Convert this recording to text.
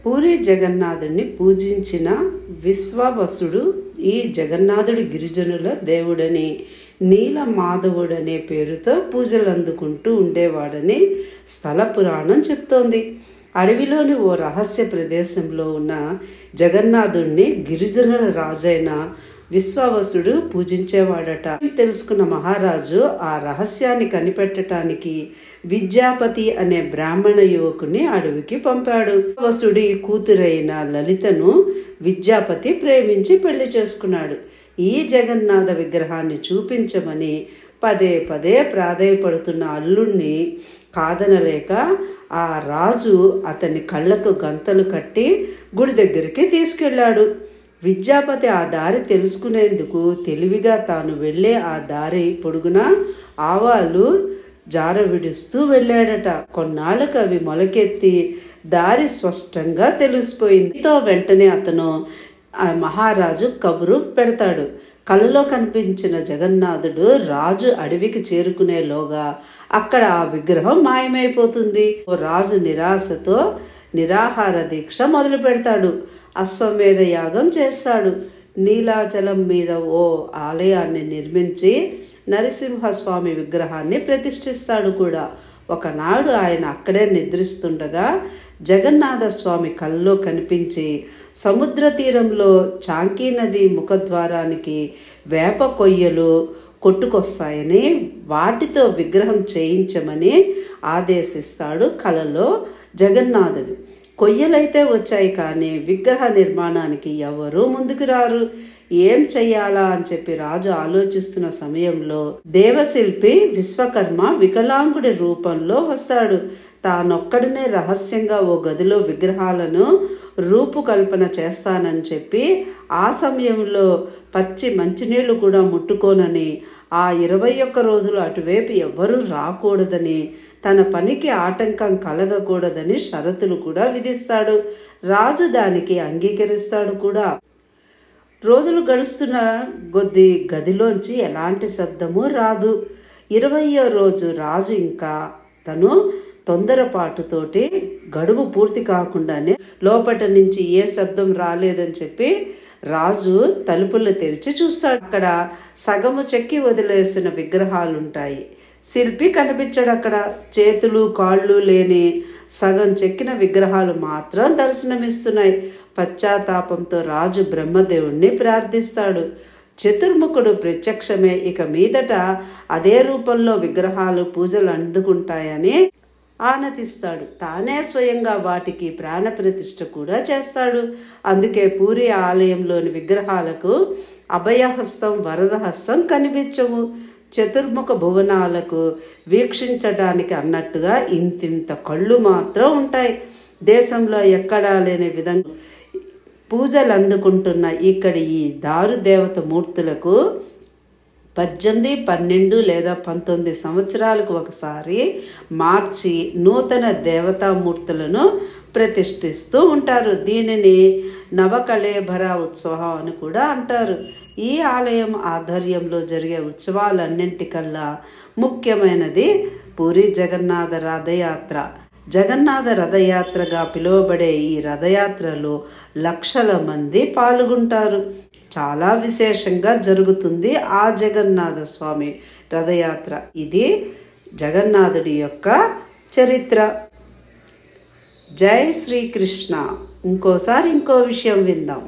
పూరి జగన్నాథుడిని పూజించిన విశ్వావసుడు ఈ జగన్నాథుడి గిరిజనుల దేవుడని, నీలమాధవుడనే పేరుతో పూజలు అందుకుంటూ ఉండేవాడని స్థల పురాణం చెప్తోంది. అడవిలోని ఓ రహస్య ప్రదేశంలో ఉన్న జగన్నాథుడిని గిరిజనుల రాజైన విశ్వావసుడు పూజించేవాడట. తెలుసుకున్న మహారాజు ఆ రహస్యాన్ని కనిపెట్టడానికి విద్యాపతి అనే బ్రాహ్మణ యువకుని అడవికి పంపాడు. వసుడి కూతురైన లలితను విద్యాపతి ప్రేమించి పెళ్లి చేసుకున్నాడు. ఈ జగన్నాథ విగ్రహాన్ని చూపించమని పదే పదే ప్రాధేయపడుతున్న అల్లుణ్ణి కాదనలేక ఆ రాజు అతని కళ్ళకు గంతలు కట్టి గుడి దగ్గరికి తీసుకెళ్ళాడు. విద్యాపతి ఆ దారి తెలుసుకునేందుకు తెలివిగా తాను వెళ్ళే ఆ దారి పొడుగునా ఆవాలు జార విడుస్తూ వెళ్ళాడట. కొన్నాళ్ళకు అవి మొలకెత్తి దారి స్పష్టంగా తెలిసిపోయింది. వెంటనే అతను ఆ మహారాజు కబురు పెడతాడు. కలలో కనిపించిన జగన్నాథుడు రాజు అడవికి చేరుకునేలోగా అక్కడ ఆ విగ్రహం మాయమైపోతుంది. రాజు నిరాశతో నిరాహార దీక్ష మొదలు పెడతాడు. అశ్వమేధ యాగం చేస్తాడు. నీలాచలం మీద ఓ ఆలయాన్ని నిర్మించి నరసింహస్వామి విగ్రహాన్ని ప్రతిష్ఠిస్తాడు కూడా. ఒకనాడు ఆయన అక్కడే నిద్రిస్తుండగా జగన్నాథ స్వామి కల్లో కనిపించి సముద్ర తీరంలో చాంకీ నది ముఖద్వారానికి వేప కొయ్యలు కొట్టుకొస్తాయని వాటితో విగ్రహం చేయించమని ఆదేశిస్తాడు కలలో జగన్నాథుడు. కొయ్యలైతే వచ్చాయి కానీ విగ్రహ నిర్మాణానికి ఎవరూ ముందుకు రారు. ఏం చెయ్యాలా అని చెప్పి రాజు ఆలోచిస్తున్న సమయంలో దేవశిల్పి విశ్వకర్మ వికలాంగుడి రూపంలో వస్తాడు. తానొక్కడినే రహస్యంగా ఓ గదిలో విగ్రహాలను రూపుకల్పన చేస్తానని చెప్పి ఆ సమయంలో పచ్చి మంచినీళ్లు కూడా ముట్టుకోనని, ఆ 21 రోజులు అటువైపు ఎవ్వరూ రాకూడదని, తన పనికి ఆటంకం కలగకూడదని షరతులు కూడా విధిస్తాడు. రాజు దానికి అంగీకరిస్తాడు కూడా. రోజులు గడుస్తున్న కొద్దీ గదిలోంచి ఎలాంటి శబ్దము రాదు. 20వ రోజు రాజు ఇంకా తను తొందరపాటుతోటి గడువు పూర్తి కాకుండానే లోపట నుంచి ఏ శబ్దం రాలేదని చెప్పి రాజు తలుపులు తెరిచి చూస్తాడు. అక్కడ సగము చెక్కి వదిలేసిన విగ్రహాలు ఉంటాయి. శిల్పి కనిపించాడు. అక్కడ చేతులు కాళ్ళు లేని సగం చెక్కిన విగ్రహాలు మాత్రం దర్శనమిస్తున్నాయి. పశ్చాత్తాపంతో రాజు బ్రహ్మదేవుణ్ణి ప్రార్థిస్తాడు. చతుర్ముఖుడు ప్రత్యక్షమే ఇక మీదట అదే రూపంలో విగ్రహాలు పూజలు అందుకుంటాయని ఆనతిస్తాడు. తానే స్వయంగా వాటికి ప్రాణప్రతిష్ఠ కూడా చేస్తాడు. అందుకే పూరి ఆలయంలోని విగ్రహాలకు అభయహస్తం వరదహస్తం కనిపించవు. చతుర్ముఖ భువనాలకు వీక్షించడానికి అన్నట్టుగా ఇంతింత కళ్ళు మాత్రం ఉంటాయి. దేశంలో ఎక్కడా లేని విధంగా పూజలు అందుకుంటున్న ఇక్కడి ఈ దారుదేవత మూర్తులకు 18, 12 లేదా 19 సంవత్సరాలకు ఒకసారి మార్చి నూతన దేవతామూర్తులను ప్రతిష్ఠిస్తూ ఉంటారు. దీనిని నవకళేబర ఉత్సవం అని కూడా అంటారు. ఈ ఆలయం ఆధ్వర్యంలో జరిగే ఉత్సవాలన్నింటికల్లా ముఖ్యమైనది పూరి జగన్నాథ రథయాత్ర. జగన్నాథ రథయాత్రగా పిలువబడే ఈ రథయాత్రలో లక్షల మంది పాల్గొంటారు. చాలా విశేషంగా జరుగుతుంది ఆ జగన్నాథ స్వామి రథయాత్ర. ఇది జగన్నాథుడి యొక్క చరిత్ర. జై శ్రీకృష్ణ. ఇంకోసారి ఇంకో విషయం విందాం.